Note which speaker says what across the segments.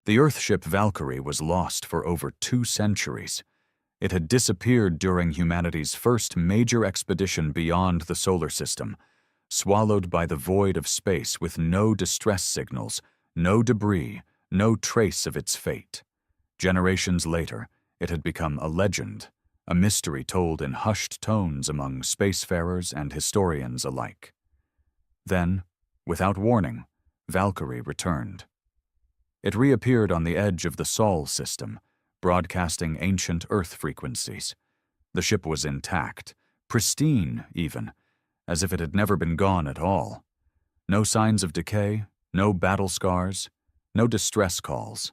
Speaker 1: The Earthship Valkyrie was lost for over 2 centuries. It had disappeared during humanity's first major expedition beyond the solar system, swallowed by the void of space with no distress signals, no debris, no trace of its fate. Generations later, it had become a legend, a mystery told in hushed tones among spacefarers and historians alike. Then, without warning, Valkyrie returned. It reappeared on the edge of the Sol system, broadcasting ancient Earth frequencies. The ship was intact, pristine even, as if it had never been gone at all. No signs of decay, no battle scars, no distress calls.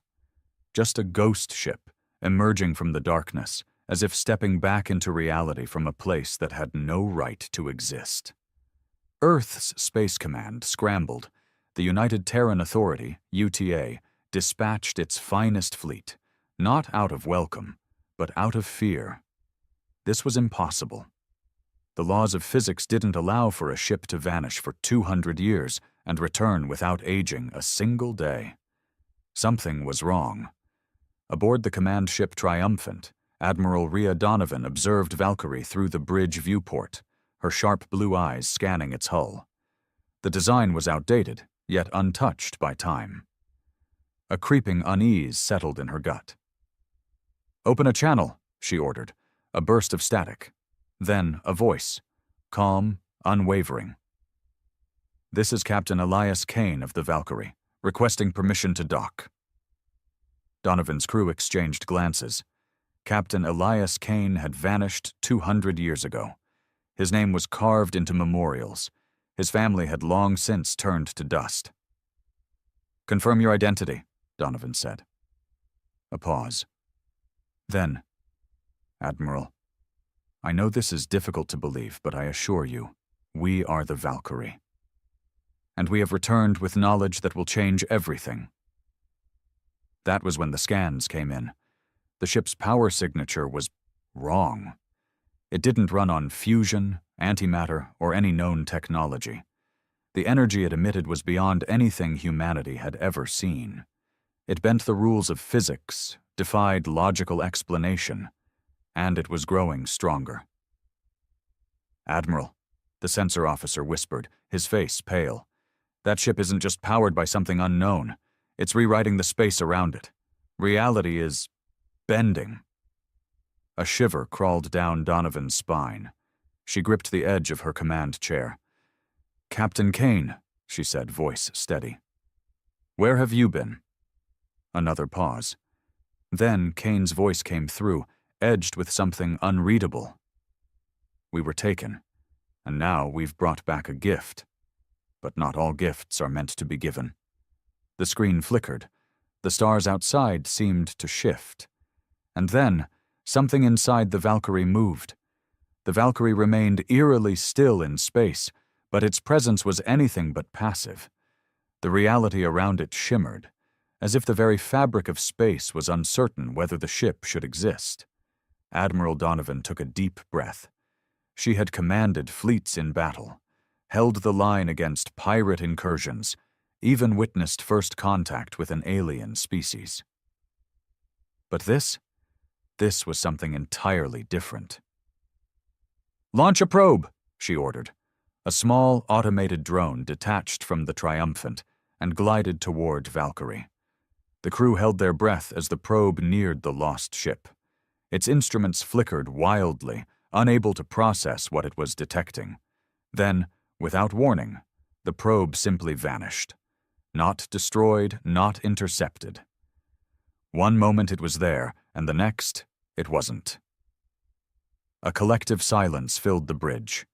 Speaker 1: Just a ghost ship emerging from the darkness, as if stepping back into reality from a place that had no right to exist. Earth's Space Command scrambled. The United Terran Authority, UTA, dispatched its finest fleet, not out of welcome, but out of fear. This was impossible. The laws of physics didn't allow for a ship to vanish for 200 years and return without aging a single day. Something was wrong. Aboard the command ship Triumphant, Admiral Rhea Donovan observed Valkyrie through the bridge viewport, her sharp blue eyes scanning its hull. The design was outdated, yet untouched by time. A creeping unease settled in her gut. "Open a channel," she ordered, a burst of static. Then a voice, calm, unwavering. "This is Captain Elias Kane of the Valkyrie, requesting permission to dock." Donovan's crew exchanged glances. Captain Elias Kane had vanished 200 years ago. His name was carved into memorials. His family had long since turned to dust. "Confirm your identity," Donovan said. A pause. Then, "Admiral, I know this is difficult to believe, but I assure you, we are the Valkyrie. And we have returned with knowledge that will change everything." That was when the scans came in. The ship's power signature was wrong. It didn't run on fusion, antimatter, or any known technology. The energy it emitted was beyond anything humanity had ever seen. It bent the rules of physics, defied logical explanation, and it was growing stronger. "Admiral," the sensor officer whispered, his face pale. "That ship isn't just powered by something unknown. It's rewriting the space around it. Reality is bending." A shiver crawled down Donovan's spine. She gripped the edge of her command chair. "Captain Kane," she said, voice steady. "Where have you been?" Another pause. Then Kane's voice came through, edged with something unreadable. "We were taken, and now we've brought back a gift. But not all gifts are meant to be given." The screen flickered. The stars outside seemed to shift. And then, something inside the Valkyrie moved. The Valkyrie remained eerily still in space, but its presence was anything but passive. The reality around it shimmered, as if the very fabric of space was uncertain whether the ship should exist. Admiral Donovan took a deep breath. She had commanded fleets in battle, held the line against pirate incursions, even witnessed first contact with an alien species. But this was something entirely different. "Launch a probe," she ordered. A small, automated drone detached from the Triumphant and glided toward Valkyrie. The crew held their breath as the probe neared the lost ship. Its instruments flickered wildly, unable to process what it was detecting. Then, without warning, the probe simply vanished. Not destroyed, not intercepted. One moment it was there, and the next, it wasn't. A collective silence filled the bridge.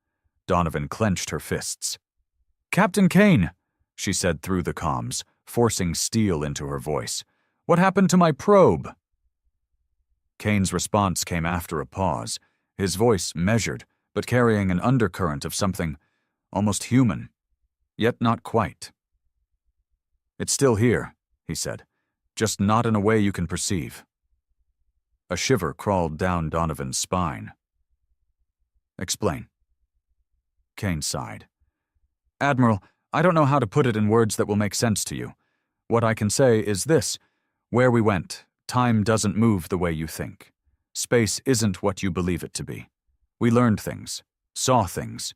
Speaker 1: Donovan clenched her fists. "Captain Kane," she said through the comms, forcing steel into her voice. "What happened to my probe?" Kane's response came after a pause, his voice measured, but carrying an undercurrent of something almost human, yet not quite. "It's still here," he said, "just not in a way you can perceive." A shiver crawled down Donovan's spine. "Explain." Kane sighed. "Admiral, I don't know how to put it in words that will make sense to you. What I can say is this: Where we went, time doesn't move the way you think. Space isn't what you believe it to be. We learned things, saw things,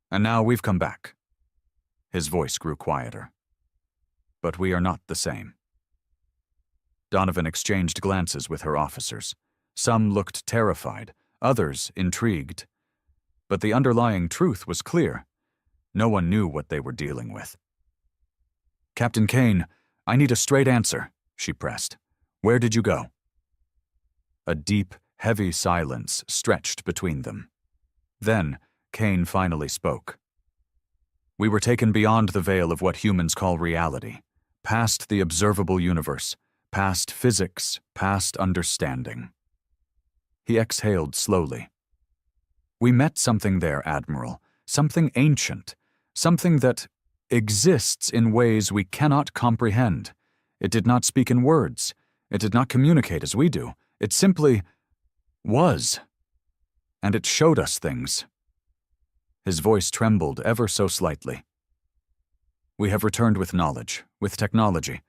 Speaker 1: and now we've come back." His voice grew quieter. "But we are not the same." Donovan exchanged glances with her officers. Some looked terrified, others intrigued. But the underlying truth was clear. No one knew what they were dealing with. "Captain Kane, I need a straight answer," she pressed. "Where did you go?" A deep, heavy silence stretched between them. Then, Kane finally spoke. "We were taken beyond the veil of what humans call reality, past the observable universe, past physics, past understanding." He exhaled slowly. "We met something there, Admiral, something ancient, something that exists in ways we cannot comprehend. It did not speak in words. It did not communicate as we do. It simply was. And it showed us things." His voice trembled ever so slightly. "We have returned with knowledge, with technology.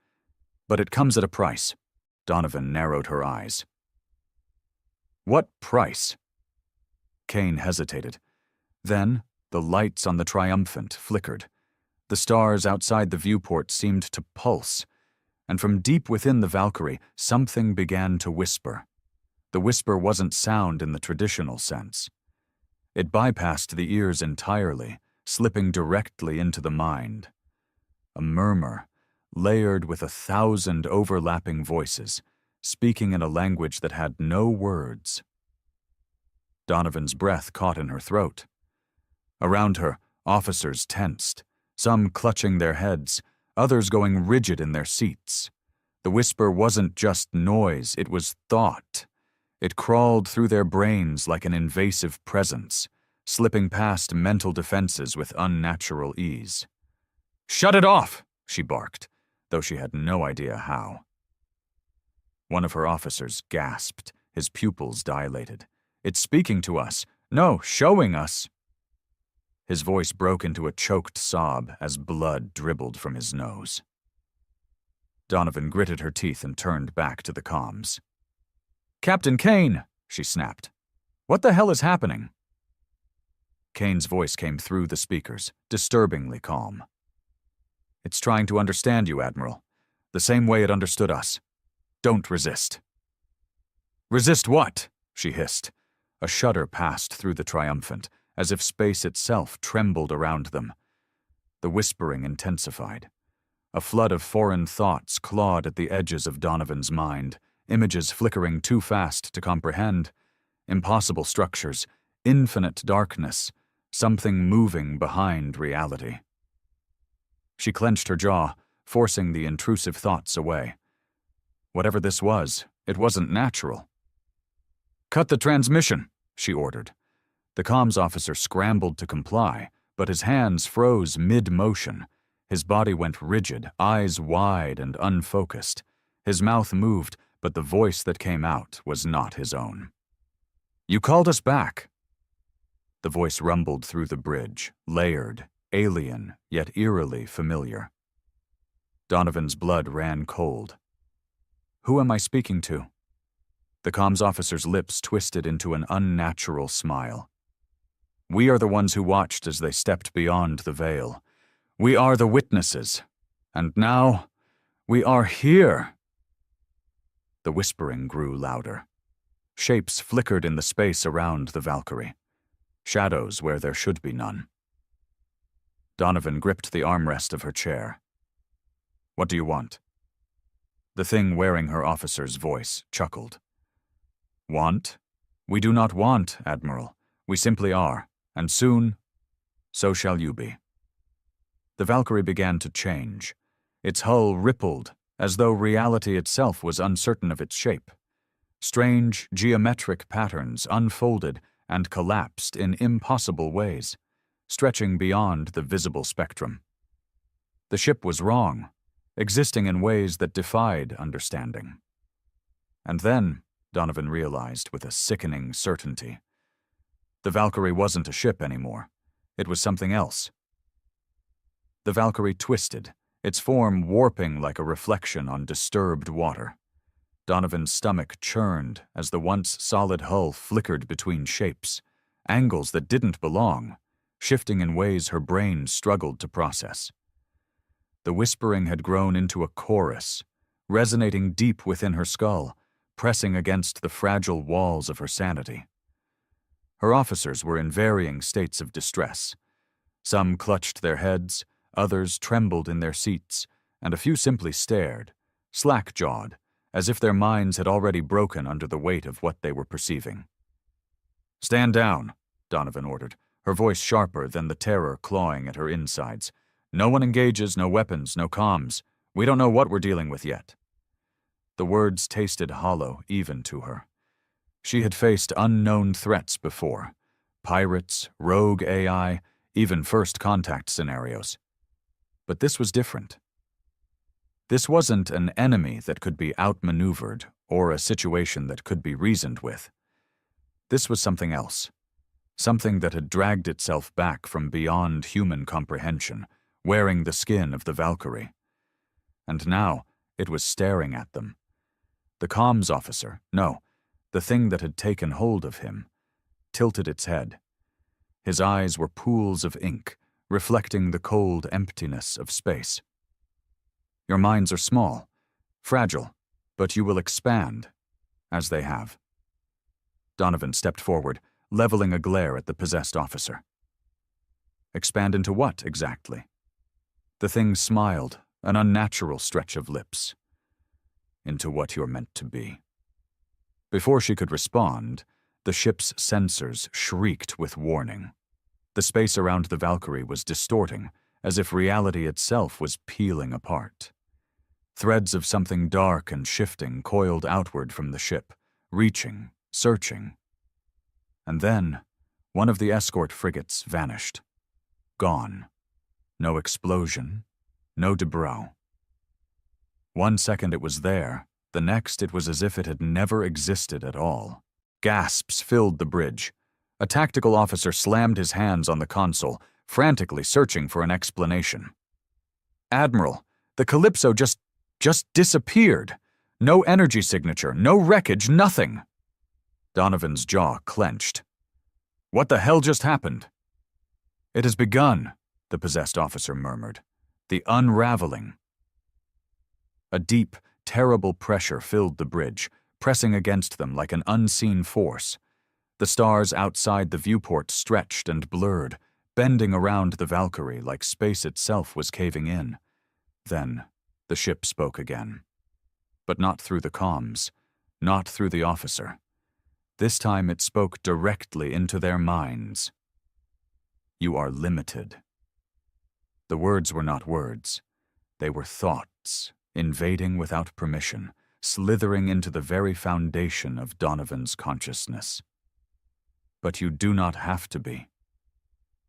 Speaker 1: But it comes at a price." Donovan narrowed her eyes. "What price?" Kane hesitated. Then, the lights on the Triumphant flickered. The stars outside the viewport seemed to pulse, and from deep within the Valkyrie, something began to whisper. The whisper wasn't sound in the traditional sense. It bypassed the ears entirely, slipping directly into the mind. A murmur, layered with 1,000 overlapping voices, speaking in a language that had no words. Donovan's breath caught in her throat. Around her, officers tensed, some clutching their heads, others going rigid in their seats. The whisper wasn't just noise, it was thought. It crawled through their brains like an invasive presence, slipping past mental defenses with unnatural ease. "Shut it off!" she barked, though she had no idea how. One of her officers gasped, his pupils dilated. "It's speaking to us. No, showing us." His voice broke into a choked sob as blood dribbled from his nose. Donovan gritted her teeth and turned back to the comms. "Captain Kane," she snapped. "What the hell is happening?" Kane's voice came through the speakers, disturbingly calm. "It's trying to understand you, Admiral, the same way it understood us. Don't resist." "Resist what?" she hissed. A shudder passed through the Triumphant, as if space itself trembled around them. The whispering intensified. A flood of foreign thoughts clawed at the edges of Donovan's mind, images flickering too fast to comprehend. Impossible structures, infinite darkness, something moving behind reality. She clenched her jaw, forcing the intrusive thoughts away. Whatever this was, it wasn't natural. "Cut the transmission," she ordered. The comms officer scrambled to comply, but his hands froze mid-motion. His body went rigid, eyes wide and unfocused. His mouth moved, but the voice that came out was not his own. "You called us back." The voice rumbled through the bridge, layered, alien, yet eerily familiar. Donovan's blood ran cold. "Who am I speaking to?" The comms officer's lips twisted into an unnatural smile. "We are the ones who watched as they stepped beyond the veil. We are the witnesses. And now, we are here." The whispering grew louder. Shapes flickered in the space around the Valkyrie. Shadows where there should be none. Donovan gripped the armrest of her chair. "What do you want?" The thing wearing her officer's voice chuckled. "Want? We do not want, Admiral. We simply are, and soon, so shall you be." The Valkyrie began to change. Its hull rippled, as though reality itself was uncertain of its shape. Strange, geometric patterns unfolded and collapsed in impossible ways, stretching beyond the visible spectrum. The ship was wrong, existing in ways that defied understanding. And then, Donovan realized with a sickening certainty, the Valkyrie wasn't a ship anymore. It was something else. The Valkyrie twisted, its form warping like a reflection on disturbed water. Donovan's stomach churned as the once solid hull flickered between shapes, angles that didn't belong, shifting in ways her brain struggled to process. The whispering had grown into a chorus, resonating deep within her skull, pressing against the fragile walls of her sanity. Her officers were in varying states of distress. Some clutched their heads, others trembled in their seats, and a few simply stared, slack-jawed, as if their minds had already broken under the weight of what they were perceiving. "Stand down," Donovan ordered, her voice sharper than the terror clawing at her insides. "No one engages, no weapons, no comms. We don't know what we're dealing with yet." The words tasted hollow even to her. She had faced unknown threats before. Pirates, rogue AI, even first contact scenarios. But this was different. This wasn't an enemy that could be outmaneuvered or a situation that could be reasoned with. This was something else. Something that had dragged itself back from beyond human comprehension, wearing the skin of the Valkyrie. And now it was staring at them. The comms officer, no, the thing that had taken hold of him, tilted its head. His eyes were pools of ink, reflecting the cold emptiness of space. "Your minds are small, fragile, but you will expand, as they have." Donovan stepped forward, leveling a glare at the possessed officer. "Expand into what, exactly?" The thing smiled, an unnatural stretch of lips. "Into what you're meant to be." Before she could respond, the ship's sensors shrieked with warning. The space around the Valkyrie was distorting, as if reality itself was peeling apart. Threads of something dark and shifting coiled outward from the ship, reaching, searching. And then, one of the escort frigates vanished. Gone. No explosion, no debris. 1 second it was there, the next it was as if it had never existed at all. Gasps filled the bridge. A tactical officer slammed his hands on the console, frantically searching for an explanation. "Admiral, the Calypso just disappeared. No energy signature, no wreckage, nothing." Donovan's jaw clenched. "What the hell just happened?" "It has begun," the possessed officer murmured. "The unraveling." A deep, terrible pressure filled the bridge, pressing against them like an unseen force. The stars outside the viewport stretched and blurred, bending around the Valkyrie like space itself was caving in. Then, the ship spoke again. But not through the comms, not through the officer. This time it spoke directly into their minds. "You are limited." The words were not words. They were thoughts, invading without permission, slithering into the very foundation of Donovan's consciousness. "But you do not have to be."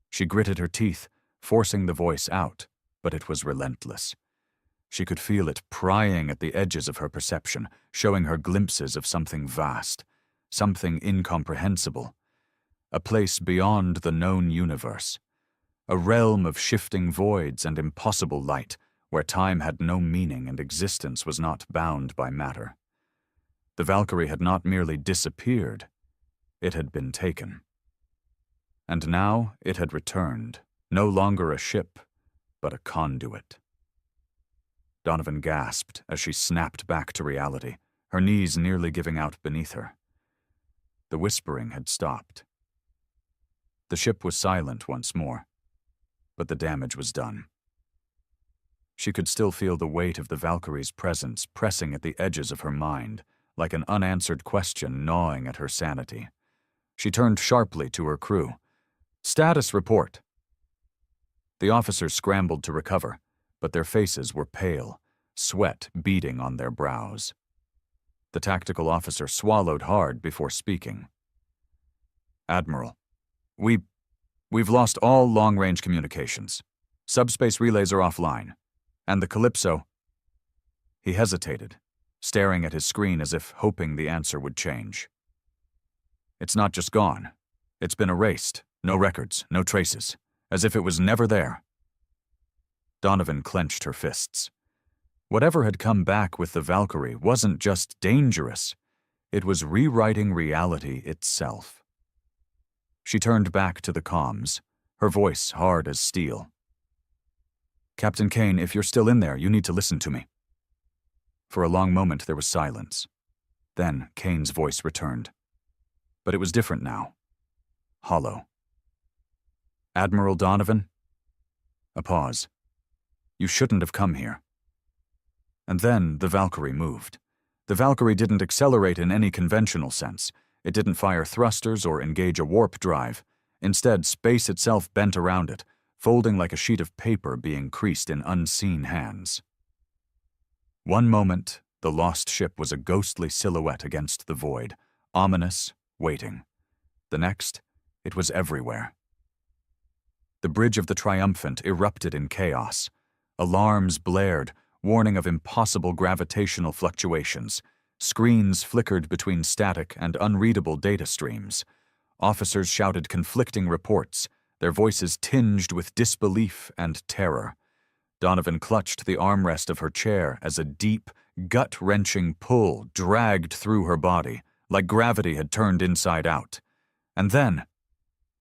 Speaker 1: She gritted her teeth, forcing the voice out, but it was relentless. She could feel it prying at the edges of her perception, showing her glimpses of something vast, something incomprehensible. A place beyond the known universe. A realm of shifting voids and impossible light, where time had no meaning and existence was not bound by matter. The Valkyrie had not merely disappeared, it had been taken. And now it had returned, no longer a ship, but a conduit. Donovan gasped as she snapped back to reality, her knees nearly giving out beneath her. The whispering had stopped. The ship was silent once more, but the damage was done. She could still feel the weight of the Valkyrie's presence pressing at the edges of her mind, like an unanswered question gnawing at her sanity. She turned sharply to her crew. "Status report." The officers scrambled to recover, but their faces were pale, sweat beading on their brows. The tactical officer swallowed hard before speaking. "Admiral, we've lost all long-range communications. Subspace relays are offline. And the Calypso—" He hesitated, staring at his screen as if hoping the answer would change. "It's not just gone. It's been erased. No records, no traces. As if it was never there." Donovan clenched her fists. Whatever had come back with the Valkyrie wasn't just dangerous, it was rewriting reality itself. She turned back to the comms, her voice hard as steel. "Captain Kane, if you're still in there, you need to listen to me." For a long moment there was silence. Then Kane's voice returned. But it was different now. Hollow. "Admiral Donovan?" A pause. "You shouldn't have come here." And then the Valkyrie moved. The Valkyrie didn't accelerate in any conventional sense. It didn't fire thrusters or engage a warp drive. Instead, space itself bent around it, folding like a sheet of paper being creased in unseen hands. One moment, the lost ship was a ghostly silhouette against the void, ominous, waiting. The next, it was everywhere. The bridge of the Triumphant erupted in chaos. Alarms blared, warning of impossible gravitational fluctuations. Screens flickered between static and unreadable data streams. Officers shouted conflicting reports, their voices tinged with disbelief and terror. Donovan clutched the armrest of her chair as a deep, gut-wrenching pull dragged through her body, like gravity had turned inside out. And then,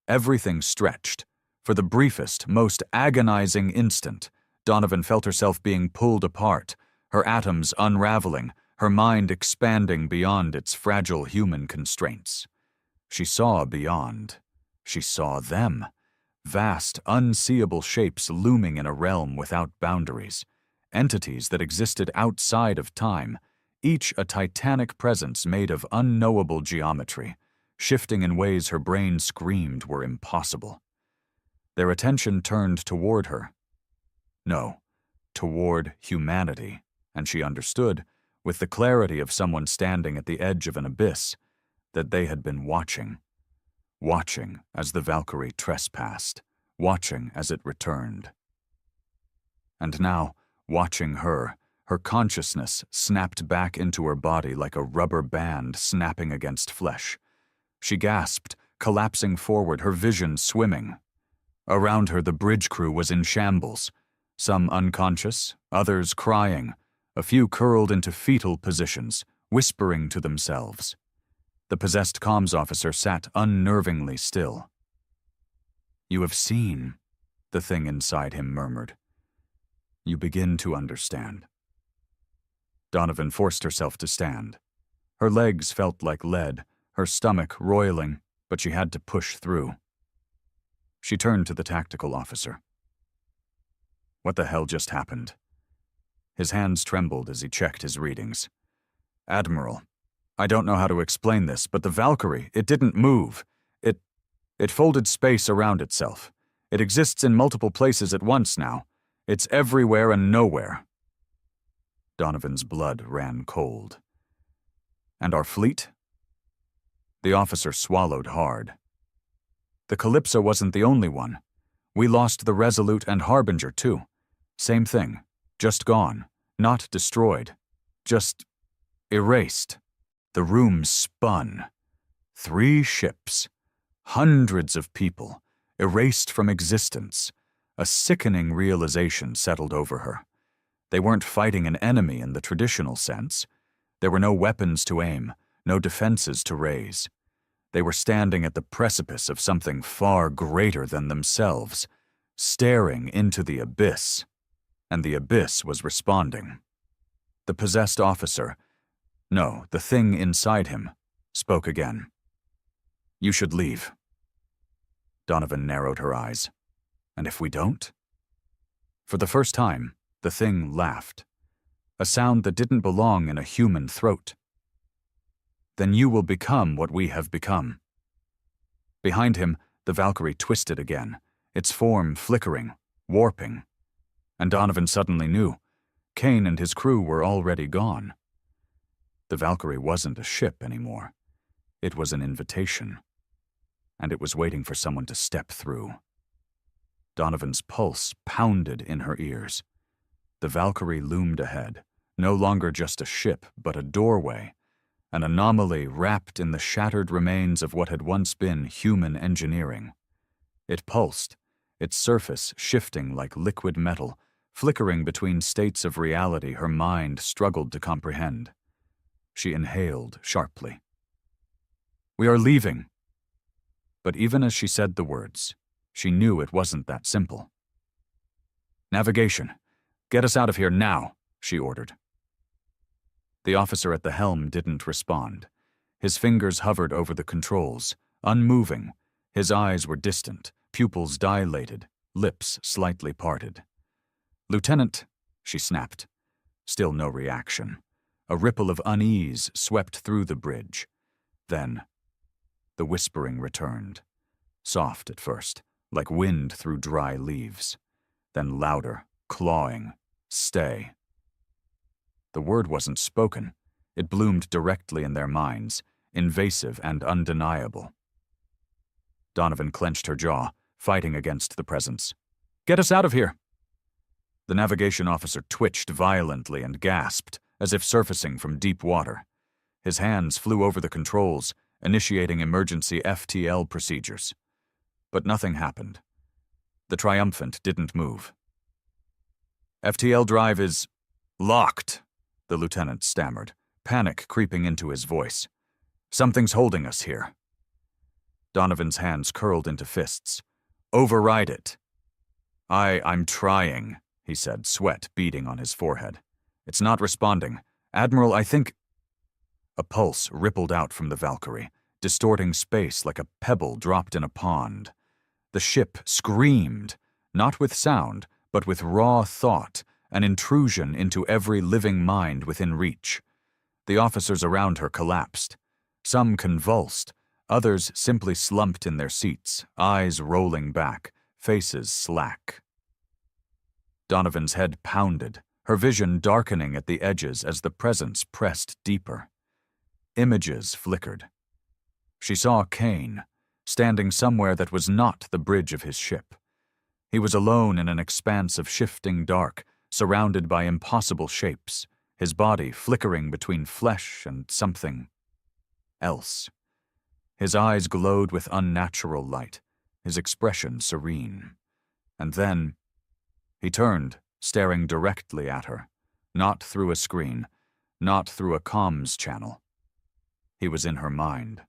Speaker 1: everything stretched. For the briefest, most agonizing instant, Donovan felt herself being pulled apart, her atoms unraveling, her mind expanding beyond its fragile human constraints. She saw beyond. She saw them. Vast, unseeable shapes looming in a realm without boundaries. Entities that existed outside of time, each a titanic presence made of unknowable geometry, shifting in ways her brain screamed were impossible. Their attention turned toward her. No, toward humanity, and she understood, with the clarity of someone standing at the edge of an abyss, that they had been watching. Watching as the Valkyrie trespassed, watching as it returned. And now, watching her, her consciousness snapped back into her body like a rubber band snapping against flesh. She gasped, collapsing forward, her vision swimming. Around her, the bridge crew was in shambles, some unconscious, others crying, a few curled into fetal positions, whispering to themselves. The possessed comms officer sat unnervingly still. "You have seen," the thing inside him murmured. "You begin to understand." Donovan forced herself to stand. Her legs felt like lead, her stomach roiling, but she had to push through. She turned to the tactical officer. "What the hell just happened?" His hands trembled as he checked his readings. "Admiral, I don't know how to explain this, but the Valkyrie, it didn't move. It folded space around itself. It exists in multiple places at once now. It's everywhere and nowhere." Donovan's blood ran cold. "And our fleet?" The officer swallowed hard. "The Calypso wasn't the only one. We lost the Resolute and Harbinger, too. Same thing. Just gone. Not destroyed. Just erased." The room spun. 3 ships. Hundreds of people. Erased from existence. A sickening realization settled over her. They weren't fighting an enemy in the traditional sense. There were no weapons to aim, no defenses to raise. They were standing at the precipice of something far greater than themselves, staring into the abyss. And the abyss was responding. The possessed officer, no, the thing inside him, spoke again. "You should leave." Donovan narrowed her eyes. "And if we don't?" For the first time, the thing laughed. A sound that didn't belong in a human throat. "Then you will become what we have become." Behind him, the Valkyrie twisted again, its form flickering, warping. And Donovan suddenly knew. Kane and his crew were already gone. The Valkyrie wasn't a ship anymore. It was an invitation. And it was waiting for someone to step through. Donovan's pulse pounded in her ears. The Valkyrie loomed ahead, no longer just a ship, but a doorway, an anomaly wrapped in the shattered remains of what had once been human engineering. It pulsed, its surface shifting like liquid metal, flickering between states of reality her mind struggled to comprehend. She inhaled sharply. "We are leaving." But even as she said the words, she knew it wasn't that simple. "Navigation. Get us out of here now," she ordered. The officer at the helm didn't respond. His fingers hovered over the controls, unmoving. His eyes were distant, pupils dilated, lips slightly parted. "Lieutenant," she snapped. Still no reaction. A ripple of unease swept through the bridge. Then, the whispering returned. Soft at first, like wind through dry leaves. Then louder, clawing. "Stay." The word wasn't spoken. It bloomed directly in their minds, invasive and undeniable. Donovan clenched her jaw, fighting against the presence. "Get us out of here!" The navigation officer twitched violently and gasped, as if surfacing from deep water. His hands flew over the controls, initiating emergency FTL procedures. But nothing happened. The Triumphant didn't move. "FTL drive is locked," the lieutenant stammered, panic creeping into his voice. "Something's holding us here." Donovan's hands curled into fists. "Override it." I'm trying," he said, sweat beading on his forehead. "It's not responding. Admiral, I think—" A pulse rippled out from the Valkyrie, distorting space like a pebble dropped in a pond. The ship screamed, not with sound, but with raw thought, an intrusion into every living mind within reach. The officers around her collapsed. Some convulsed, others simply slumped in their seats, eyes rolling back, faces slack. Donovan's head pounded, her vision darkening at the edges as the presence pressed deeper. Images flickered. She saw Kane, standing somewhere that was not the bridge of his ship. He was alone in an expanse of shifting dark, surrounded by impossible shapes, his body flickering between flesh and something else. His eyes glowed with unnatural light, his expression serene. And then he turned, staring directly at her, not through a screen, not through a comms channel. He was in her mind.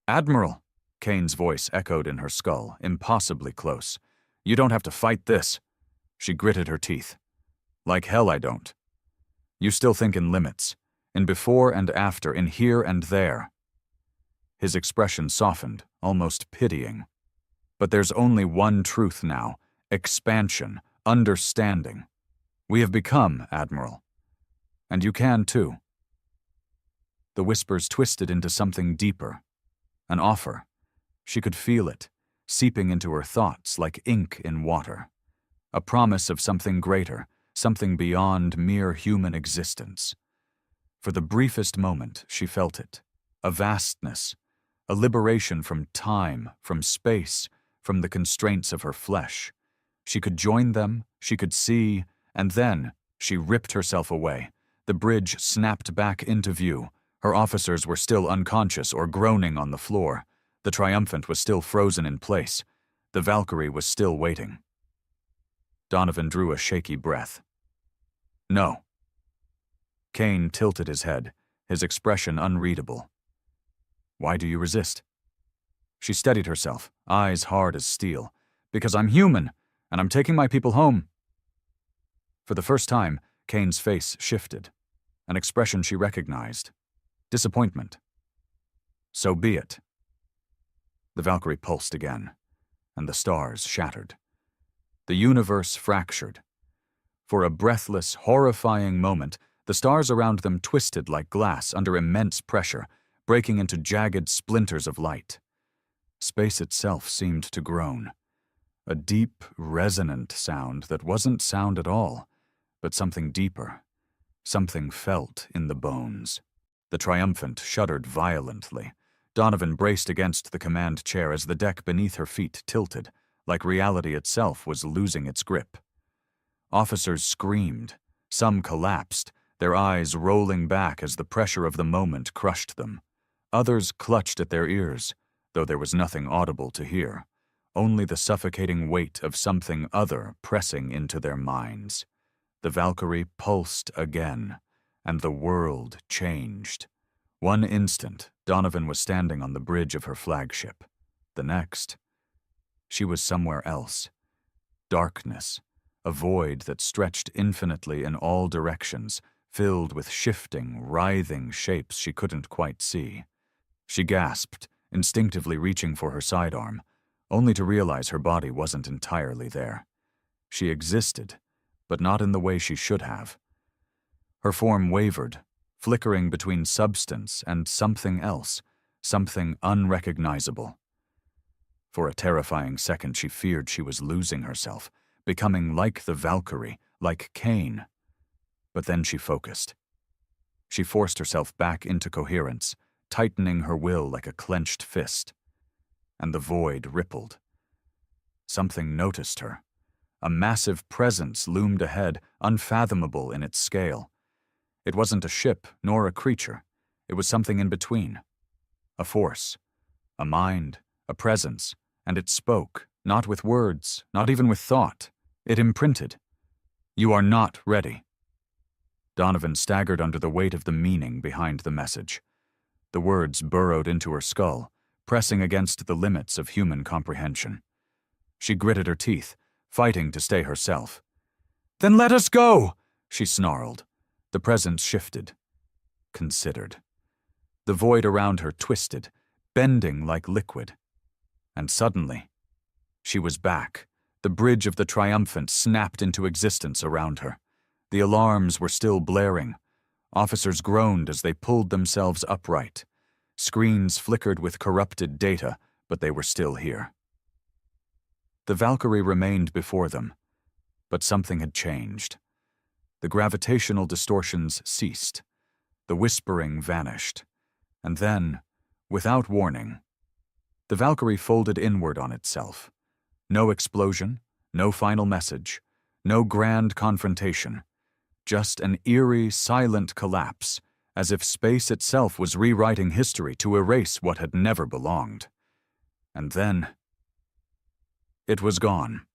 Speaker 1: "Admiral," Kane's voice echoed in her skull, impossibly close. "You don't have to fight this." She gritted her teeth. "Like hell I don't. You still think in limits, in before and after, in here and there." His expression softened, almost pitying. "But there's only one truth now, expansion, understanding. We have become, Admiral. And you can too." The whispers twisted into something deeper. An offer. She could feel it, seeping into her thoughts like ink in water. A promise of something greater, something beyond mere human existence. For the briefest moment, she felt it. A vastness, a liberation from time, from space, from the constraints of her flesh. She could join them, she could see, and then she ripped herself away. The bridge snapped back into view. Her officers were still unconscious or groaning on the floor. The Triumphant was still frozen in place. The Valkyrie was still waiting. Donovan drew a shaky breath. "No." Kane tilted his head, his expression unreadable. "Why do you resist?" She steadied herself, eyes hard as steel. "Because I'm human, and I'm taking my people home." For the first time, Kane's face shifted, an expression she recognized. Disappointment. "So be it." The Valkyrie pulsed again, and the stars shattered. The universe fractured. For a breathless, horrifying moment, the stars around them twisted like glass under immense pressure, breaking into jagged splinters of light. Space itself seemed to groan. A deep, resonant sound that wasn't sound at all, but something deeper, something felt in the bones. The Triumphant shuddered violently. Donovan braced against the command chair as the deck beneath her feet tilted, like reality itself was losing its grip. Officers screamed. Some collapsed, their eyes rolling back as the pressure of the moment crushed them. Others clutched at their ears, though there was nothing audible to hear. only the suffocating weight of something other pressing into their minds. The Valkyrie pulsed again, and the world changed. One instant, Donovan was standing on the bridge of her flagship. The next, she was somewhere else. Darkness, a void that stretched infinitely in all directions, filled with shifting, writhing shapes she couldn't quite see. She gasped, instinctively reaching for her sidearm, only to realize her body wasn't entirely there. She existed, but not in the way she should have. Her form wavered, flickering between substance and something else, something unrecognizable. For a terrifying second, she feared she was losing herself, becoming like the Valkyrie, like Cain. But then she focused. She forced herself back into coherence, tightening her will like a clenched fist. And the void rippled. Something noticed her. A massive presence loomed ahead, unfathomable in its scale. It wasn't a ship, nor a creature. It was something in between. A force, a mind, a presence, and it spoke, not with words, not even with thought. It imprinted. "You are not ready." Donovan staggered under the weight of the meaning behind the message. The words burrowed into her skull, pressing against the limits of human comprehension. She gritted her teeth, fighting to stay herself. "Then let us go!" she snarled. The presence shifted, considered. The void around her twisted, bending like liquid. And suddenly, she was back. The bridge of the Triumphant snapped into existence around her. The alarms were still blaring. Officers groaned as they pulled themselves upright. Screens flickered with corrupted data, but they were still here. The Valkyrie remained before them, but something had changed. The gravitational distortions ceased. The whispering vanished. And then, without warning, the Valkyrie folded inward on itself. No explosion, no final message, no grand confrontation. Just an eerie, silent collapse, as if space itself was rewriting history to erase what had never belonged. And then, it was gone.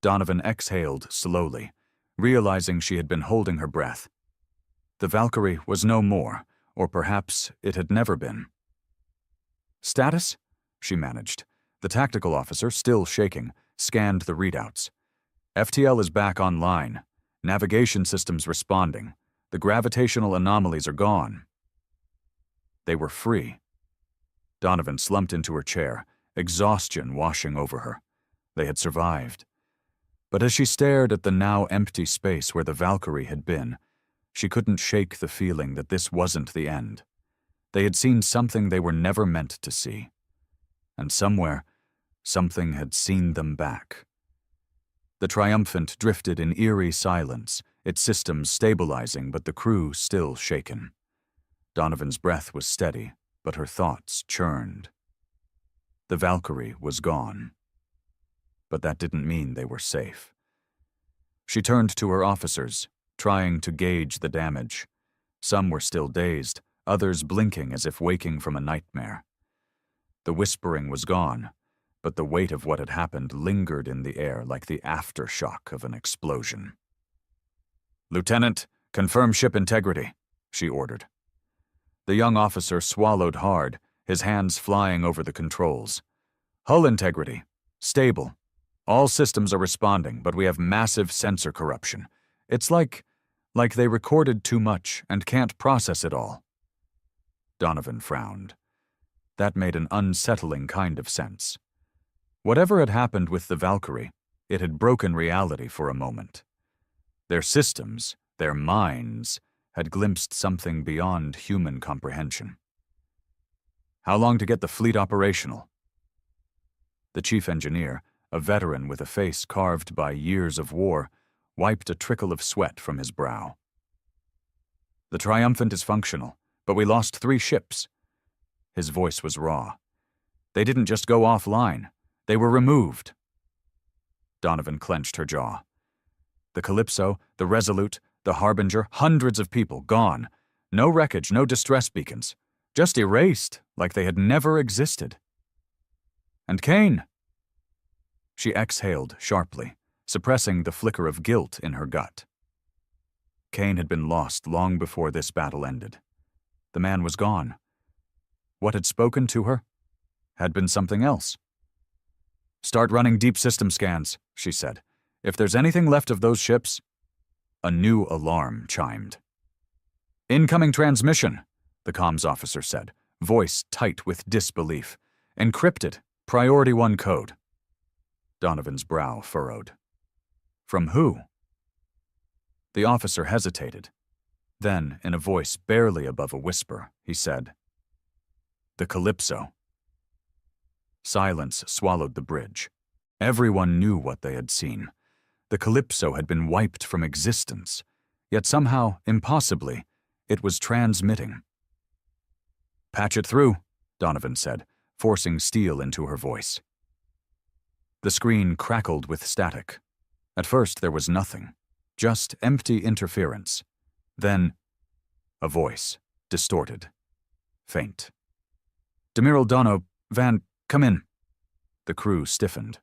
Speaker 1: Donovan exhaled slowly, realizing she had been holding her breath. The Valkyrie was no more, or perhaps it had never been. "Status?" she managed. The tactical officer, still shaking, scanned the readouts. "FTL is back online. Navigation systems responding. The gravitational anomalies are gone." They were free. Donovan slumped into her chair, exhaustion washing over her. They had survived. But as she stared at the now empty space where the Valkyrie had been, she couldn't shake the feeling that this wasn't the end. They had seen something they were never meant to see. And somewhere, something had seen them back. The Triumphant drifted in eerie silence, its systems stabilizing but the crew still shaken. Donovan's breath was steady, but her thoughts churned. The Valkyrie was gone. But that didn't mean they were safe. She turned to her officers, trying to gauge the damage. Some were still dazed, others blinking as if waking from a nightmare. The whispering was gone, but the weight of what had happened lingered in the air like the aftershock of an explosion. "Lieutenant, confirm ship integrity," she ordered. The young officer swallowed hard, his hands flying over the controls. "Hull integrity. Stable. All systems are responding, but we have massive sensor corruption. It's like they recorded too much and can't process it all." Donovan frowned. That made an unsettling kind of sense. Whatever had happened with the Valkyrie, it had broken reality for a moment. Their systems, their minds, had glimpsed something beyond human comprehension. "How long to get the fleet operational?" The chief engineer, a veteran with a face carved by years of war, wiped a trickle of sweat from his brow. "The Triumphant is functional, but we lost 3 ships." His voice was raw. "They didn't just go offline. They were removed." Donovan clenched her jaw. The Calypso, the Resolute, the Harbinger, hundreds of people gone. No wreckage, no distress beacons. Just erased, like they had never existed. "And Cain," She exhaled sharply, suppressing the flicker of guilt in her gut. Kane had been lost long before this battle ended. The man was gone. What had spoken to her had been something else. "Start running deep system scans," she said. "If there's anything left of those ships—" A new alarm chimed. "Incoming transmission," the comms officer said, voice tight with disbelief. "Encrypted, Priority 1 code." Donovan's brow furrowed. "From who?" The officer hesitated. Then, in a voice barely above a whisper, he said, "The Calypso." Silence swallowed the bridge. Everyone knew what they had seen. The Calypso had been wiped from existence, yet somehow, impossibly, it was transmitting. "Patch it through," Donovan said, forcing steel into her voice. The screen crackled with static. At first there was nothing, just empty interference. Then, a voice, distorted, faint. "Admiral Van, come in." The crew stiffened.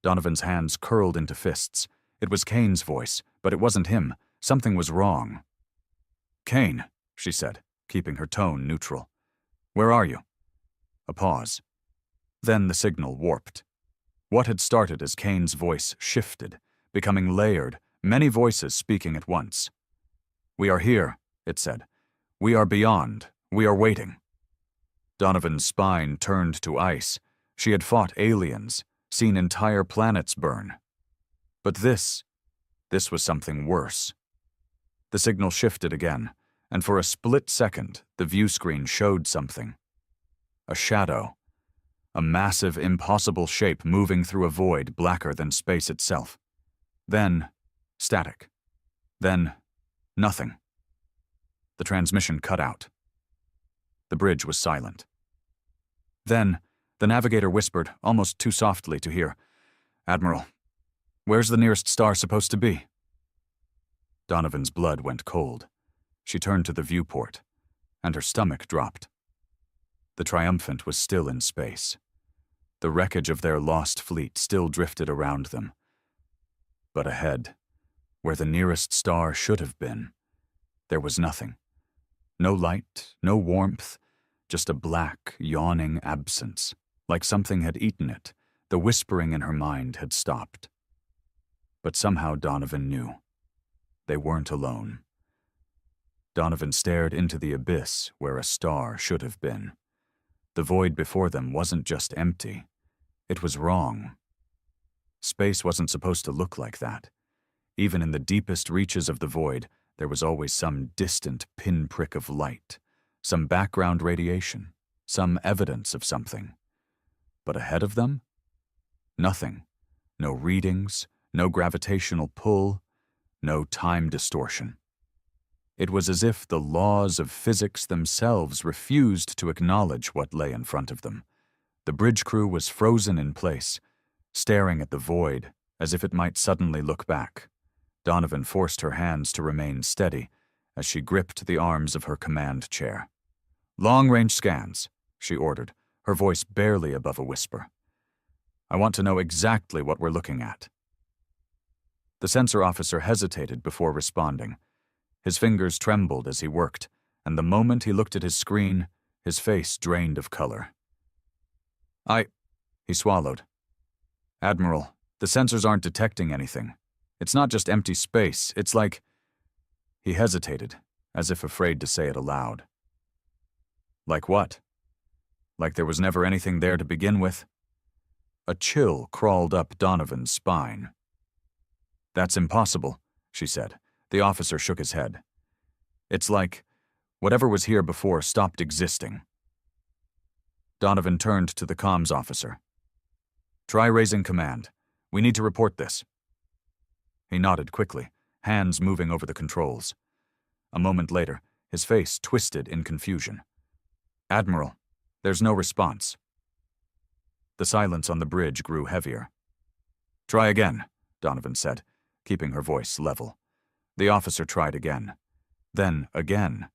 Speaker 1: Donovan's hands curled into fists. It was Kane's voice, but it wasn't him. Something was wrong. "Kane," she said, keeping her tone neutral. "Where are you?" A pause. Then the signal warped. What had started as Kane's voice shifted, becoming layered, many voices speaking at once. "We are here," it said. "We are beyond. We are waiting." Donovan's spine turned to ice. She had fought aliens, seen entire planets burn. But this was something worse. The signal shifted again, and for a split second, the view screen showed something. A shadow. A massive, impossible shape moving through a void blacker than space itself. Then, static. Then, nothing. The transmission cut out. The bridge was silent. Then, the navigator whispered, almost too softly to hear, "Admiral, where's the nearest star supposed to be?" Donovan's blood went cold. She turned to the viewport, and her stomach dropped. The Triumphant was still in space. The wreckage of their lost fleet still drifted around them. But ahead, where the nearest star should have been, there was nothing. No light, no warmth, just a black, yawning absence. Like something had eaten it, the whispering in her mind had stopped. But somehow Donovan knew. They weren't alone. Donovan stared into the abyss where a star should have been. The void before them wasn't just empty. It was wrong. Space wasn't supposed to look like that. Even in the deepest reaches of the void, there was always some distant pinprick of light, some background radiation, some evidence of something. But ahead of them? Nothing. No readings, no gravitational pull, no time distortion. It was as if the laws of physics themselves refused to acknowledge what lay in front of them. The bridge crew was frozen in place, staring at the void as if it might suddenly look back. Donovan forced her hands to remain steady as she gripped the arms of her command chair. "Long-range scans," she ordered, her voice barely above a whisper. "I want to know exactly what we're looking at." The sensor officer hesitated before responding. His fingers trembled as he worked, and the moment he looked at his screen, his face drained of color. He swallowed. "Admiral, the sensors aren't detecting anything. It's not just empty space, it's like—" He hesitated, as if afraid to say it aloud. "Like what? Like there was never anything there to begin with?" A chill crawled up Donovan's spine. "That's impossible," she said. The officer shook his head. "It's like whatever was here before stopped existing." Donovan turned to the comms officer. "Try raising command. We need to report this." He nodded quickly, hands moving over the controls. A moment later, his face twisted in confusion. "Admiral, there's no response." The silence on the bridge grew heavier. "Try again," Donovan said, keeping her voice level. The officer tried again. Then again.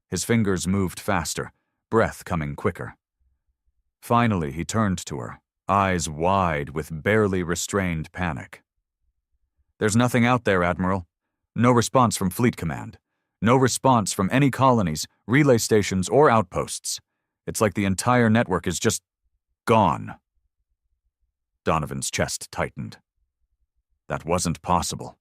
Speaker 1: His fingers moved faster, breath coming quicker. Finally, he turned to her, eyes wide with barely restrained panic. "There's nothing out there, Admiral. No response from Fleet Command. No response from any colonies, relay stations, or outposts. It's like the entire network is just gone." Donovan's chest tightened. That wasn't possible.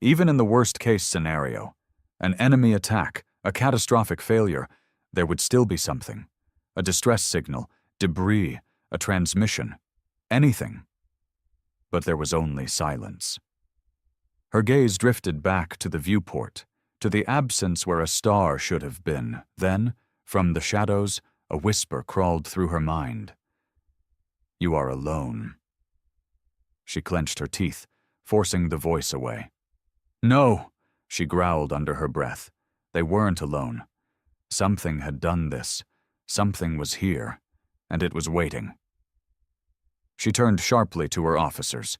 Speaker 1: Even in the worst-case scenario, an enemy attack, a catastrophic failure, there would still be something. A distress signal, debris, a transmission, anything. But there was only silence. Her gaze drifted back to the viewport, to the absence where a star should have been. Then, from the shadows, a whisper crawled through her mind. "You are alone." She clenched her teeth, forcing the voice away. "No," she growled under her breath. They weren't alone. Something had done this. Something was here, and it was waiting. She turned sharply to her officers.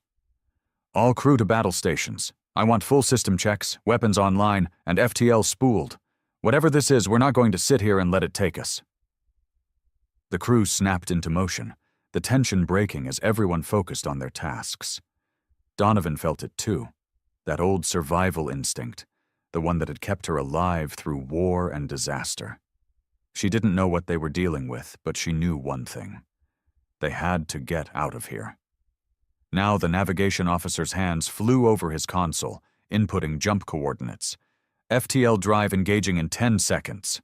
Speaker 1: "All crew to battle stations. I want full system checks, weapons online, and FTL spooled. Whatever this is, we're not going to sit here and let it take us." The crew snapped into motion, the tension breaking as everyone focused on their tasks. Donovan felt it too, that old survival instinct, the one that had kept her alive through war and disaster. She didn't know what they were dealing with, but she knew one thing. They had to get out of here. Now the navigation officer's hands flew over his console, inputting jump coordinates. FTL drive engaging in 10 seconds.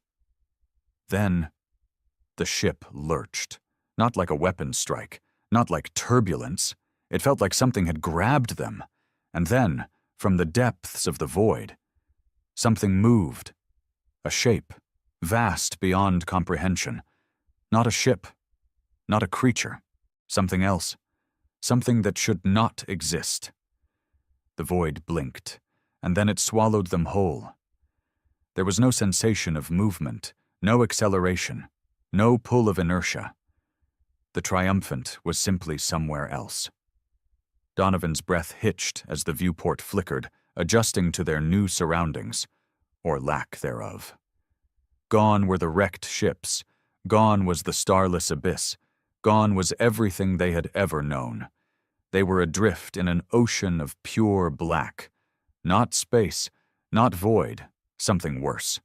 Speaker 1: Then, the ship lurched. Not like a weapons strike, not like turbulence. It felt like something had grabbed them. And then, from the depths of the void, something moved. A shape, vast beyond comprehension. Not a ship, not a creature, something else. Something that should not exist. The void blinked, and then it swallowed them whole. There was no sensation of movement, no acceleration, no pull of inertia. The triumphant was simply somewhere else. Donovan's breath hitched as the viewport flickered, adjusting to their new surroundings, or lack thereof. Gone were the wrecked ships, gone was the starless abyss, gone was everything they had ever known. They were adrift in an ocean of pure black. Not space, not void, something worse.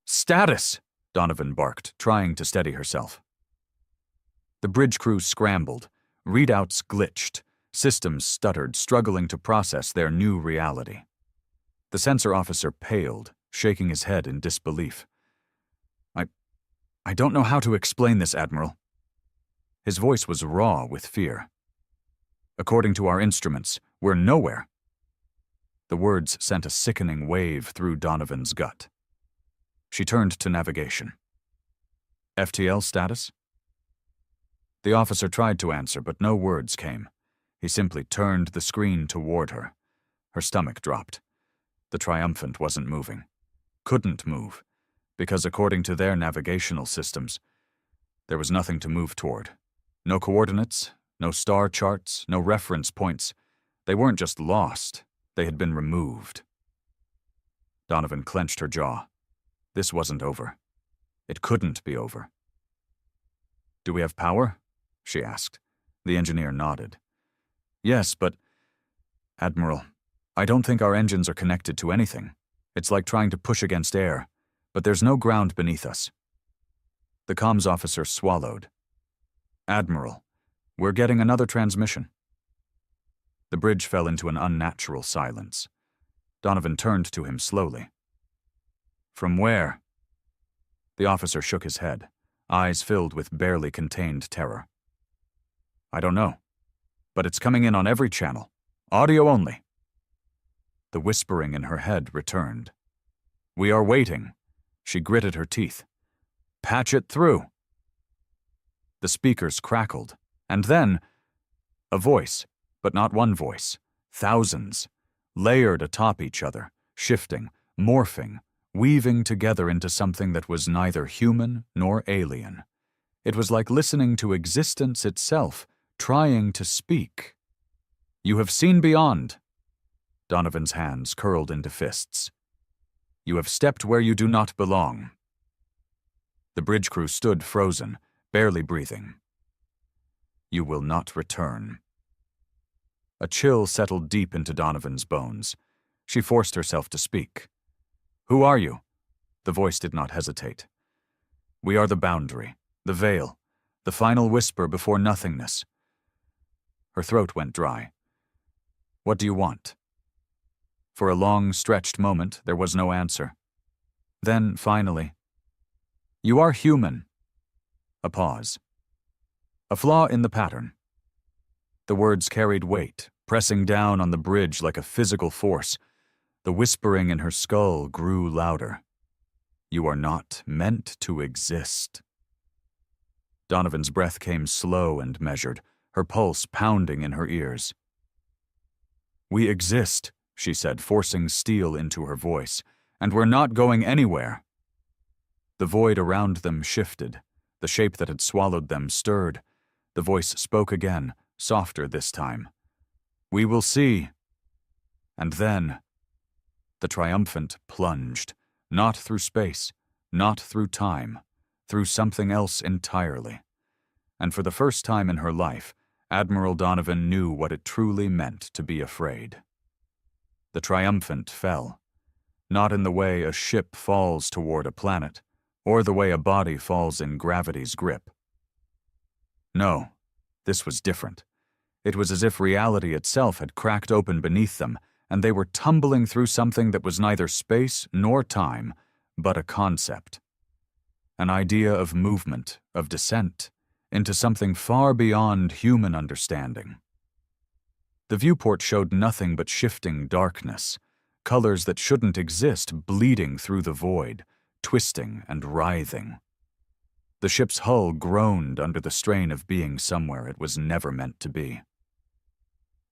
Speaker 1: "Status!" Donovan barked, trying to steady herself. The bridge crew scrambled. Readouts glitched. Systems stuttered, struggling to process their new reality. The sensor officer paled, shaking his head in disbelief. I don't know how to explain this, Admiral." His voice was raw with fear. "According to our instruments, we're nowhere." The words sent a sickening wave through Donovan's gut. She turned to navigation. "FTL status?" The officer tried to answer, but no words came. He simply turned the screen toward her. Her stomach dropped. The triumphant wasn't moving. Couldn't move, because according to their navigational systems, there was nothing to move toward. No coordinates, no star charts, no reference points. They weren't just lost, they had been removed. Donovan clenched her jaw. This wasn't over. It couldn't be over. "Do we have power?" she asked. The engineer nodded. "Yes, but, Admiral, I don't think our engines are connected to anything. It's like trying to push against air, but there's no ground beneath us." The comms officer swallowed. "Admiral, we're getting another transmission." The bridge fell into an unnatural silence. Donovan turned to him slowly. "From where?" The officer shook his head, eyes filled with barely contained terror. "I don't know, but it's coming in on every channel. Audio only." The whispering in her head returned. "We are waiting." She gritted her teeth. "Patch it through." The speakers crackled, and then a voice, but not one voice, thousands, layered atop each other, shifting, morphing, weaving together into something that was neither human nor alien. It was like listening to existence itself, trying to speak. "You have seen beyond." Donovan's hands curled into fists. "You have stepped where you do not belong." The bridge crew stood frozen, barely breathing. You will not return. A chill settled deep into Donovan's bones. She forced herself to speak. Who are you? The voice did not hesitate. We are the boundary, the veil, the final whisper before nothingness. Her throat went dry. What do you want? For a long, stretched moment, there was no answer. Then, finally, you are human. A pause. A flaw in the pattern. The words carried weight, pressing down on the bridge like a physical force. The whispering in her skull grew louder. You are not meant to exist. Donovan's breath came slow and measured, her pulse pounding in her ears. We exist, she said, forcing steel into her voice, and we're not going anywhere. The void around them shifted. The shape that had swallowed them stirred. The voice spoke again, softer this time. We will see. And then, the triumphant plunged, not through space, not through time, through something else entirely. And for the first time in her life, Admiral Donovan knew what it truly meant to be afraid. The triumphant fell, not in the way a ship falls toward a planet, or the way a body falls in gravity's grip. No, this was different. It was as if reality itself had cracked open beneath them, and they were tumbling through something that was neither space nor time, but a concept. An idea of movement, of descent, into something far beyond human understanding. The viewport showed nothing but shifting darkness, colors that shouldn't exist bleeding through the void, twisting and writhing. The ship's hull groaned under the strain of being somewhere it was never meant to be.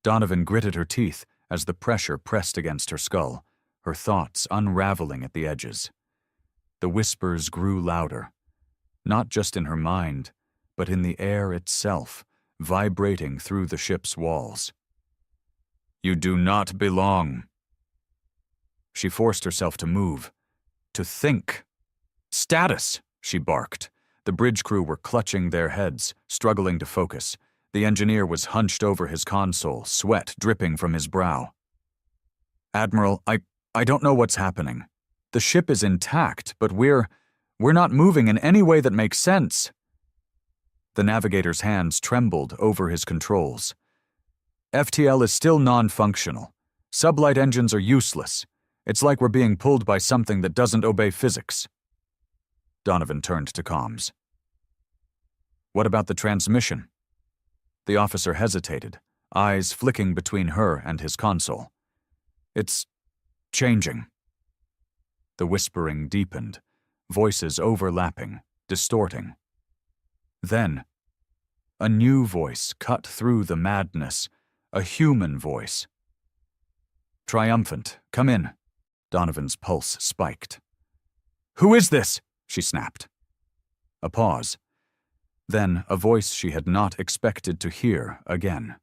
Speaker 1: Donovan gritted her teeth as the pressure pressed against her skull, her thoughts unraveling at the edges. The whispers grew louder, not just in her mind, but in the air itself, vibrating through the ship's walls. You do not belong. She forced herself to move, to think. Status, she barked. The bridge crew were clutching their heads, struggling to focus. The engineer was hunched over his console, sweat dripping from his brow. Admiral, I don't know what's happening. The ship is intact, but we're not moving in any way that makes sense. The navigator's hands trembled over his controls. FTL is still non-functional. Sublight engines are useless. It's like we're being pulled by something that doesn't obey physics. Donovan turned to comms. What about the transmission? The officer hesitated, eyes flicking between her and his console. It's changing. The whispering deepened, voices overlapping, distorting. Then, a new voice cut through the madness, a human voice. Triumphant, come in. Donovan's pulse spiked. Who is this? She snapped. A pause. Then a voice she had not expected to hear again.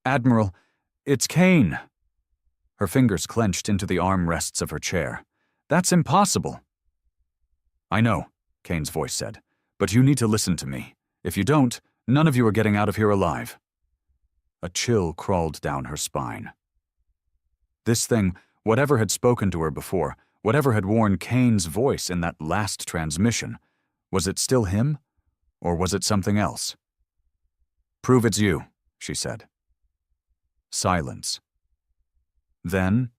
Speaker 1: Admiral, it's Kane. Her fingers clenched into the armrests of her chair. That's impossible. I know, Kane's voice said, but you need to listen to me. If you don't, none of you are getting out of here alive. A chill crawled down her spine. This thing, whatever had spoken to her before, whatever had worn Kane's voice in that last transmission, was it still him, or was it something else? Prove it's you, she said. Silence. Then,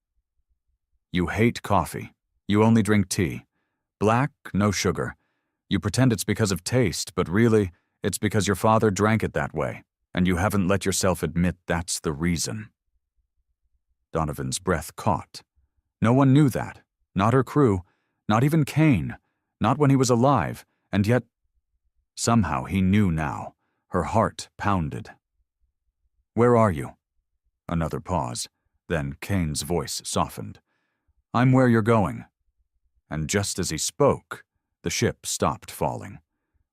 Speaker 1: you hate coffee. You only drink tea. Black, no sugar. You pretend it's because of taste, but really, it's because your father drank it that way, and you haven't let yourself admit that's the reason. Donovan's breath caught. No one knew that. Not her crew, not even Kane, not when he was alive, and yet, somehow he knew now. Her heart pounded. Where are you? Another pause. Then Kane's voice softened. I'm where you're going. And just as he spoke, the ship stopped falling.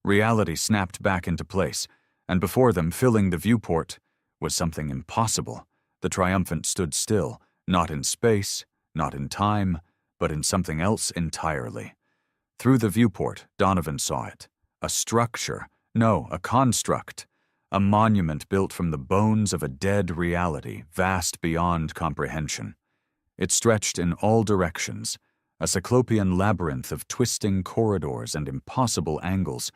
Speaker 1: Reality snapped back into place, and before them, filling the viewport, was something impossible. The Triumphant stood still, not in space, not in time, but in something else entirely. Through the viewport, Donovan saw it. A structure, no, a construct, a monument built from the bones of a dead reality, vast beyond comprehension. It stretched in all directions, a cyclopean labyrinth of twisting corridors and impossible angles,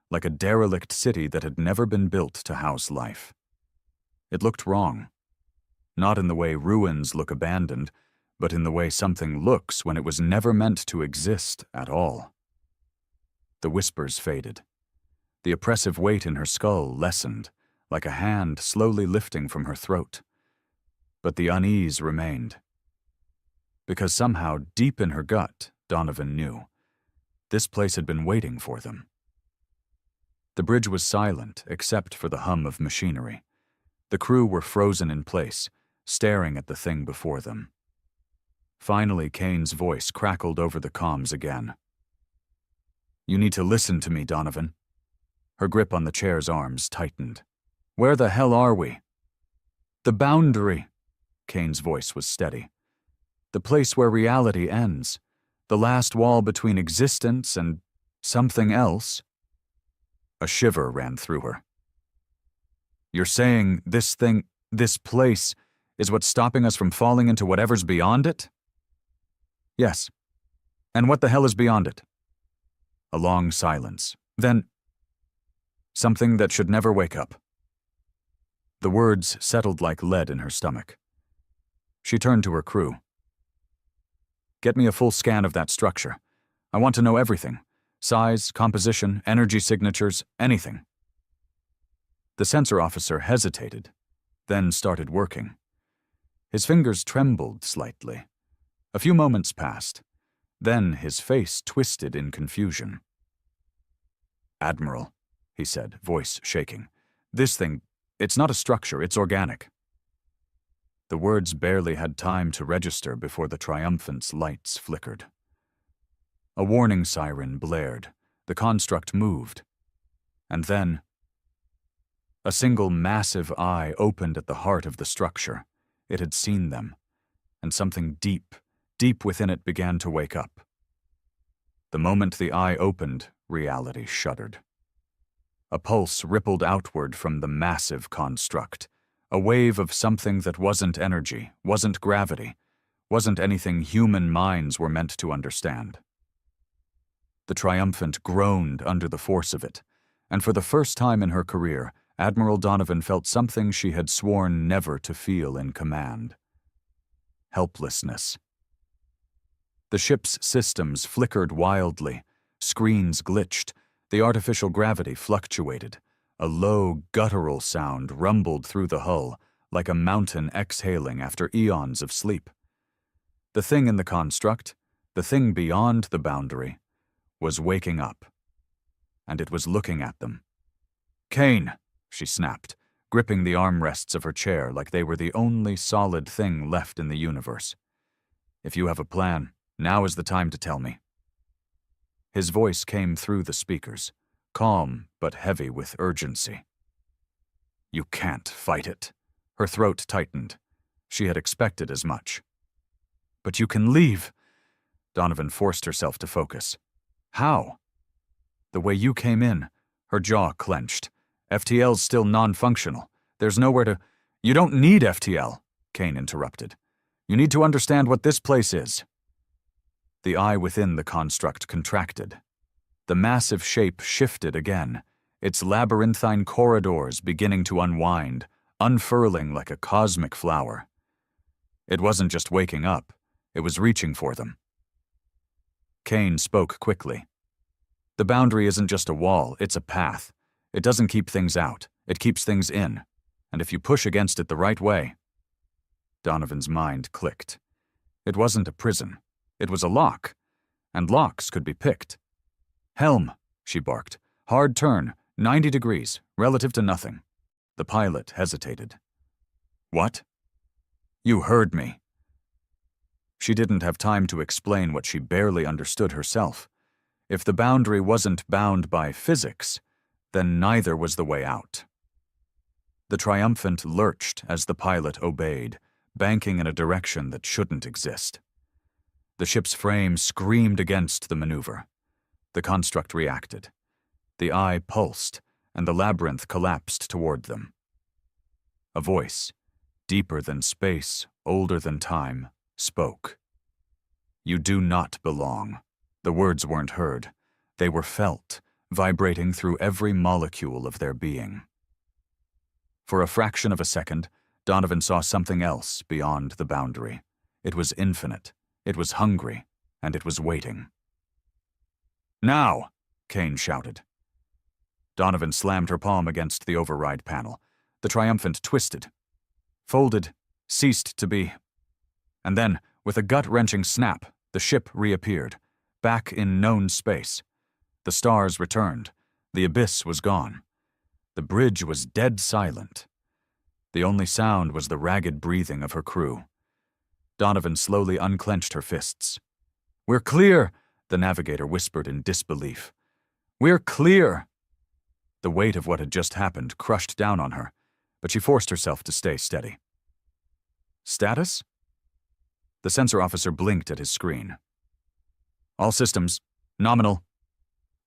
Speaker 1: like a derelict city that had never been built to house life. It looked wrong. Not in the way ruins look abandoned, but in the way something looks when it was never meant to exist at all. The whispers faded. The oppressive weight in her skull lessened, like a hand slowly lifting from her throat. But the unease remained. Because somehow, deep in her gut, Donovan knew, this place had been waiting for them. The bridge was silent, except for the hum of machinery. The crew were frozen in place, staring at the thing before them. Finally, Kane's voice crackled over the comms again. "You need to listen to me, Donovan." Her grip on the chair's arms tightened. "Where the hell are we?" "The boundary." Kane's voice was steady. "The place where reality ends. The last wall between existence and something else." A shiver ran through her. "You're saying this thing, this place, is what's stopping us from falling into whatever's beyond it?" "Yes. And what the hell is beyond it?" A long silence. Then, "Something that should never wake up." The words settled like lead in her stomach. She turned to her crew. "Get me a full scan of that structure. I want to know everything. Size, composition, energy signatures, anything." The sensor officer hesitated, then started working. His fingers trembled slightly. A few moments passed. Then his face twisted in confusion. "Admiral," he said, voice shaking. "This thing, it's not a structure, it's organic." The words barely had time to register before the triumphant's lights flickered. A warning siren blared. The construct moved. And then, a single massive eye opened at the heart of the structure. It had seen them, and something deep, deep within it began to wake up. The moment the eye opened, reality shuddered. A pulse rippled outward from the massive construct, a wave of something that wasn't energy, wasn't gravity, wasn't anything human minds were meant to understand. The triumphant groaned under the force of it, and for the first time in her career, Admiral Donovan felt something she had sworn never to feel in command. Helplessness. The ship's systems flickered wildly, screens glitched, the artificial gravity fluctuated. A low, guttural sound rumbled through the hull, like a mountain exhaling after eons of sleep. The thing in the construct, the thing beyond the boundary, was waking up. And it was looking at them. "Kane," she snapped, gripping the armrests of her chair like they were the only solid thing left in the universe. "If you have a plan, now is the time to tell me." His voice came through the speakers, calm but heavy with urgency. "You can't fight it." Her throat tightened. She had expected as much. "But you can leave." Donovan forced herself to focus. "How?" "The way you came in." Her jaw clenched. "FTL's still non-functional. There's nowhere to—" "You don't need FTL," Kane interrupted. "You need to understand what this place is." The eye within the construct contracted. The massive shape shifted again, its labyrinthine corridors beginning to unwind, unfurling like a cosmic flower. It wasn't just waking up, it was reaching for them. Kane spoke quickly. "The boundary isn't just a wall, it's a path. It doesn't keep things out, it keeps things in. And if you push against it the right way—" Donovan's mind clicked. It wasn't a prison. It was a lock. And locks could be picked. "Helm," she barked. "Hard turn, 90 degrees, relative to nothing." The pilot hesitated. "What?" "You heard me." She didn't have time to explain what she barely understood herself. If the boundary wasn't bound by physics, then neither was the way out. The triumphant lurched as the pilot obeyed, banking in a direction that shouldn't exist. The ship's frame screamed against the maneuver. The construct reacted. The eye pulsed, and the labyrinth collapsed toward them. A voice, deeper than space, older than time, spoke. "You do not belong." The words weren't heard. They were felt, vibrating through every molecule of their being. For a fraction of a second, Donovan saw something else beyond the boundary. It was infinite, it was hungry, and it was waiting. "Now!" Kane shouted. Donovan slammed her palm against the override panel. The triumphant twisted, folded, ceased to be. And then, with a gut-wrenching snap, the ship reappeared, back in known space. The stars returned. The abyss was gone. The bridge was dead silent. The only sound was the ragged breathing of her crew. Donovan slowly unclenched her fists. "We're clear," the navigator whispered in disbelief. "We're clear." The weight of what had just happened crushed down on her, but she forced herself to stay steady. "Status?" The sensor officer blinked at his screen. "All systems. Nominal."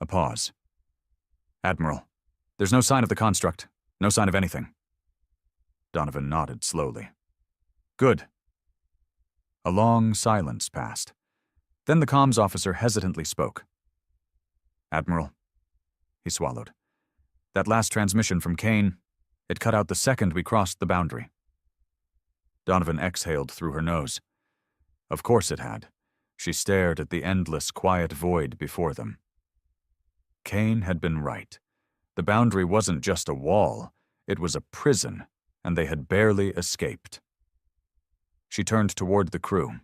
Speaker 1: A pause. "Admiral, there's no sign of the construct. No sign of anything." Donovan nodded slowly. "Good." A long silence passed. Then the comms officer hesitantly spoke. "Admiral." He swallowed. "That last transmission from Kane, it cut out the second we crossed the boundary." Donovan exhaled through her nose. Of course it had. She stared at the endless, quiet void before them. Kane had been right. The boundary wasn't just a wall, it was a prison, and they had barely escaped. She turned toward the crew.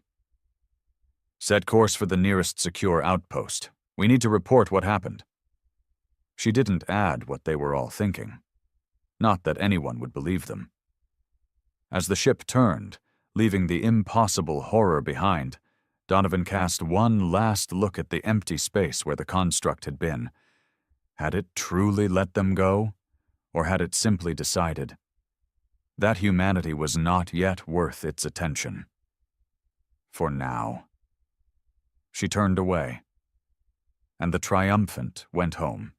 Speaker 1: "Set course for the nearest secure outpost. We need to report what happened." She didn't add what they were all thinking. Not that anyone would believe them. As the ship turned, leaving the impossible horror behind, Donovan cast one last look at the empty space where the construct had been. Had it truly let them go? Or had it simply decided that humanity was not yet worth its attention? For now. She turned away, and the triumphant went home.